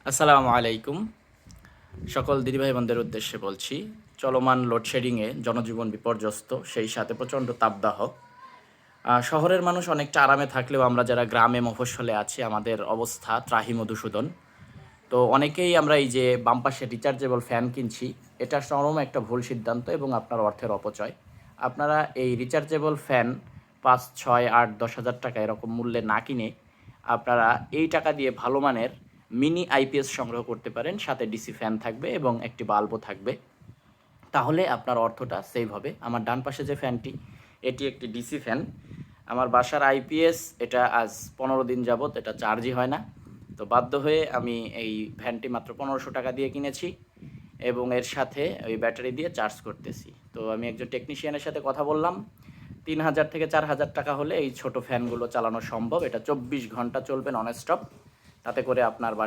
আসসালামু আলাইকুম। সকল দিদিভাই বোনদের উদ্দেশ্যে বলছি, চলমান লোডশেডিংয়ে জনজীবন বিপর্যস্ত, সেই সাথে প্রচণ্ড তাপদাহ। শহরের মানুষ অনেকটা আরামে থাকলেও আমরা যারা গ্রামে মফস্বলে আছি আমাদের অবস্থা ত্রাহি-মধুসূদন। তো অনেকেই আমরা এই যে বাম পাশে রিচার্জেবল ফ্যান কিনছি, এটা চরম একটা ভুল সিদ্ধান্ত এবং আপনার অর্থের অপচয়। আপনারা এই রিচার্জেবল ফ্যান ৫, ৬, ৮, ১০,০০০ টাকা এরকম মূল্যে না কিনে আপনারা এই টাকা দিয়ে ভালো মানের মিনি আইপিএস সংগ্রহ করতে পারেন। সাথে ডিসি ফ্যান থাকবে এবং একটি বাল্বও থাকবে। তাহলে আপনার অর্থটা সেভ হবে। আমার ডান পাশে যে ফ্যানটি, এটি একটি ডিসি ফ্যান। আমার বাসার আইপিএস, এটা আজ ১৫ দিন যাবৎ এটা চার্জই হয় না। তো বাধ্য হয়ে আমি এই ফ্যানটি মাত্র ১৫০০ টাকা দিয়ে কিনেছি এবং এর সাথে ওই ব্যাটারি দিয়ে চার্জ করতেছি। তো আমি একজন টেকনিশিয়ানের সাথে কথা বললাম। ৩,০০০ থেকে ৪,০০০ টাকা হলে এই ছোট ফ্যানগুলো চালানো সম্ভব। এটা ২৪ ঘন্টা চলবে নন স্টপ। তাতে করে আপনার